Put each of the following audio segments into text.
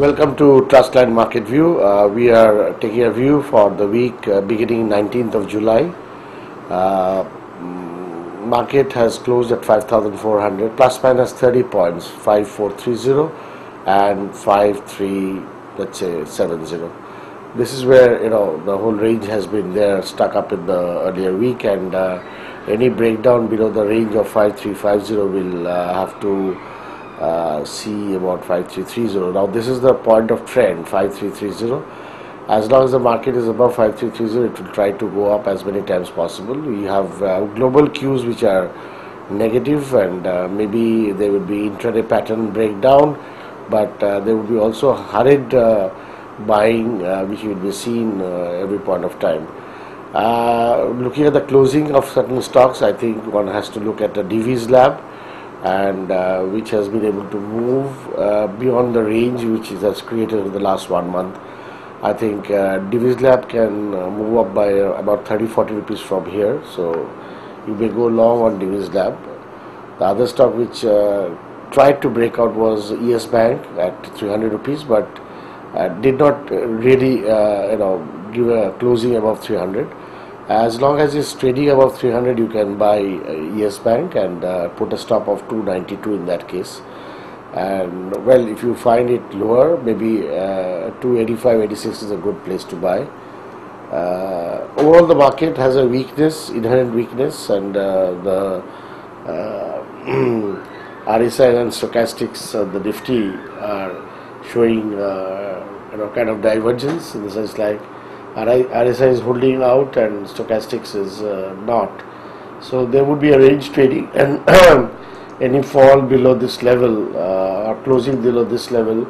Welcome to Trustline Mkt View. We are taking a view for the week beginning 19th of July. Market has closed at 5,400 plus minus 30 points, 5430 and 53, let's say 70. This is where the whole range has been there, stuck up in the earlier week, and any breakdown below the range of 5350 will have to see about 5330. Now this is the point of trend, 5330. As long as the market is above 5330, it will try to go up as many times possible. We have global cues which are negative, and maybe there will be intraday pattern breakdown, but there will be also hurried buying which will be seen every point of time. Looking at the closing of certain stocks, I think one has to look at the DV's lab, and which has been able to move beyond the range which it has created in the last 1 month. I think DV's lab can move up by about 30-40 rupees from here, so you may go long on DV's lab. The other stock which tried to break out was ES Bank at 300 rupees, but did not really give a closing above 300. As long as it's trading above 300, you can buy ES Bank and put a stop of 292 in that case. And well, if you find it lower, maybe 285, 86 is a good place to buy. Overall, the market has a weakness, inherent weakness, and the RSI and stochastics, the Nifty, are showing kind of divergence, in the sense like RSI is holding out and stochastics is not. So there would be a range trading, and any fall below this level or closing below this level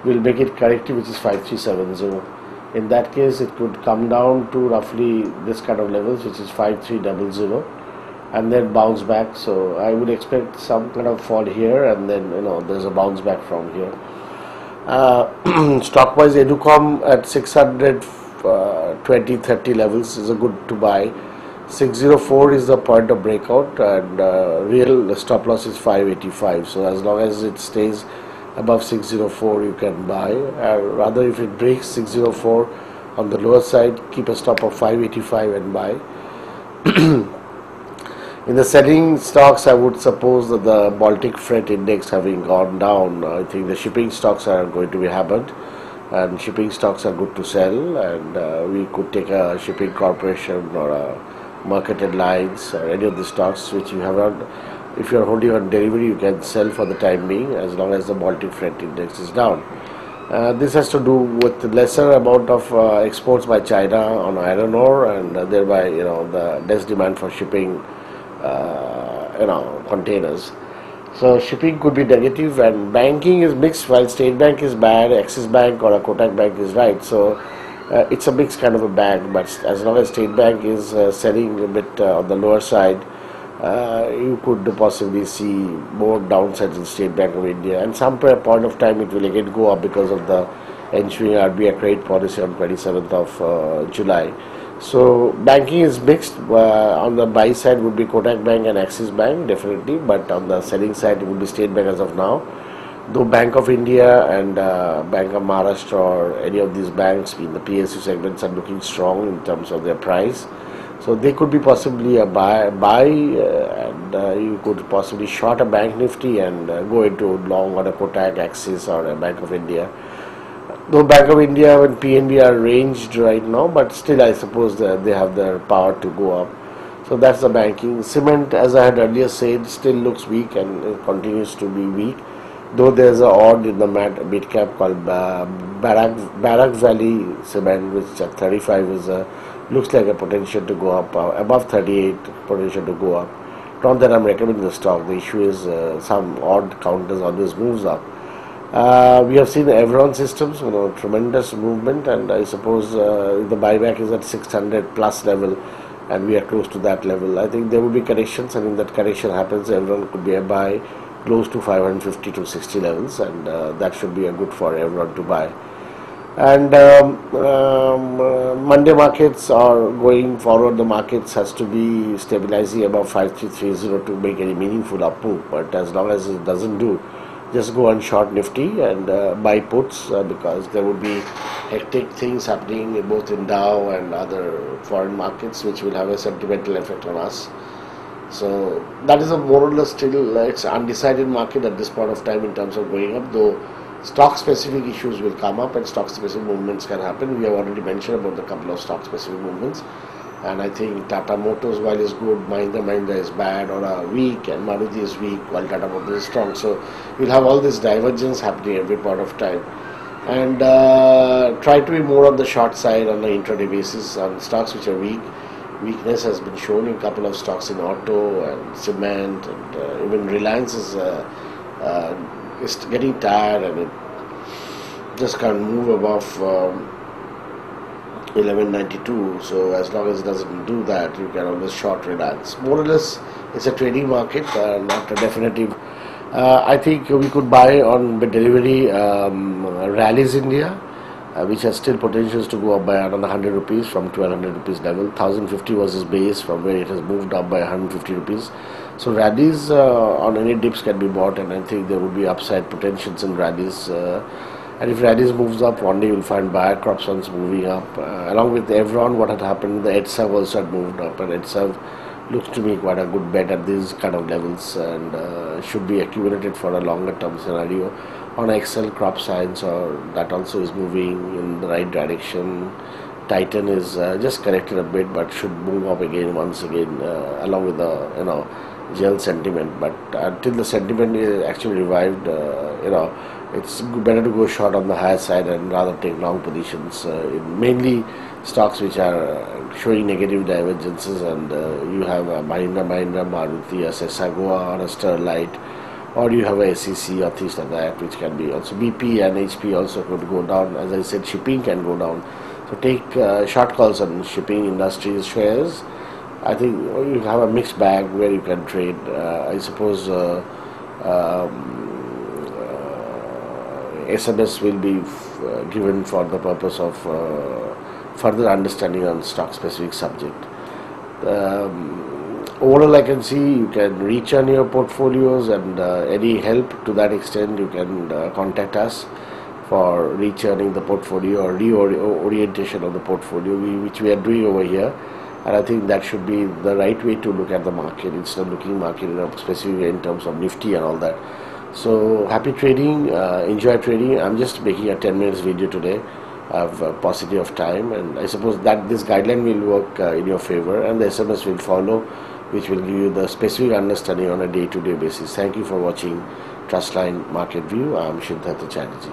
will make it corrective, which is 5370. In that case, it could come down to roughly this kind of levels, which is 5300, and then bounce back. So I would expect some kind of fall here, and then there's a bounce back from here. Stock-wise, Educom at 620-30 levels is a good to buy. 604 is the point of breakout, and real stop loss is 585. So as long as it stays above 604, you can buy. Rather, if it breaks 604 on the lower side, keep a stop of 585 and buy. In the selling stocks, I would suppose that the Baltic Freight Index having gone down, I think the shipping stocks are going to be hammered, and shipping stocks are good to sell, and we could take a shipping corporation or a marketed lines or any of the stocks which you have on. If you are holding on delivery, you can sell for the time being, as long as the Baltic Freight Index is down. This has to do with lesser amount of exports by China on iron ore, and thereby the less demand for shipping containers. So shipping could be negative, and banking is mixed. While State Bank is bad, Axis Bank or a Kotak Bank is right. So it's a mixed kind of a bag. But as long as State Bank is selling a bit on the lower side, you could possibly see more downsides in State Bank of India. And some point of time, it will again go up because of the ensuing RBI credit policy on 27th of July. So banking is mixed. On the buy side would be Kotak Bank and Axis Bank, definitely, but on the selling side it would be State Bank as of now. Though Bank of India and Bank of Maharashtra or any of these banks in the PSU segments are looking strong in terms of their price. So they could be possibly a buy, and you could possibly short a Bank Nifty and go into long on a Kotak, Axis or a Bank of India. Though Bank of India and PNB are ranged right now, but still I suppose that they have the power to go up. So that's the banking. Cement, as I had earlier said, still looks weak and it continues to be weak. Though there's an odd in the mid cap called Barak Valley Cement, which at 35 is looks like a potential to go up, above 38 potential to go up. Not that I'm recommending the stock. The issue is some odd counters always moves up. We have seen Evron Systems, tremendous movement, and I suppose the buyback is at 600 plus level, and we are close to that level. I think there will be corrections, and if that correction happens, Evron could be a buy close to 550 to 60 levels, and that should be a good for Evron to buy. And Monday markets are going forward. The markets has to be stabilizing above 5330 to make any meaningful up move, but as long as it doesn't do, just go on short Nifty and buy puts because there would be hectic things happening both in Dow and other foreign markets, which will have a sentimental effect on us. So that is a more or less still it's undecided market at this point of time in terms of going up, though stock specific issues will come up and stock specific movements can happen. We have already mentioned about the couple of stock specific movements, and I think Tata Motors, while is good, Mahindra is bad or weak, and Maruti is weak while Tata Motors is strong. So you'll have all this divergence happening every point of time, and try to be more on the short side on the intraday basis on stocks which are weak. Weakness has been shown in a couple of stocks in auto and cement, and even Reliance is getting tired and it just can't move above 1192. So as long as it doesn't do that, you can always short Reliance. More or less, it's a trading market, not a definitive. I think we could buy on delivery Rallies India, which has still potentials to go up by around 100 rupees from 1200 rupees level. 1050 was its base from where it has moved up by 150 rupees. So rallies on any dips can be bought, and I think there would be upside potentials in rallies. And if rallies moves up, one day you'll find buyer crops ones moving up. Along with Evron, what had happened, the EDSAV also had moved up, and EDSAV looks to me quite a good bet at these kind of levels, and should be accumulated for a longer term scenario. On Excel, crop science, or that also is moving in the right direction. Titan is just corrected a bit, but should move up again once again, along with the gel sentiment. But until the sentiment is actually revived, it's better to go short on the higher side and rather take long positions in mainly stocks which are showing negative divergences. And you have a Mahindra, Maruti, a Sessagoa, or a Sterlite, or you have a SEC or things like that, which can be also BP and HP also could go down. As I said, shipping can go down. So take short calls on shipping industries shares. I think you have a mixed bag where you can trade. I suppose SMS will be given for the purpose of further understanding on stock specific subject. Overall, I can see you can rechurn your portfolios, and any help to that extent you can contact us for rechurning the portfolio or reorientation of the portfolio, which we are doing over here. And I think that should be the right way to look at the market instead of looking market in a specific way in terms of Nifty and all that. So happy trading, enjoy trading. I'm just making a 10 minutes video today. I have a paucity of time, and I suppose that this guideline will work in your favor, and the SMS will follow, which will give you the specific understanding on a day-to-day basis. Thank you for watching Trustline Market View. I'm Siddhartha Chatterjee.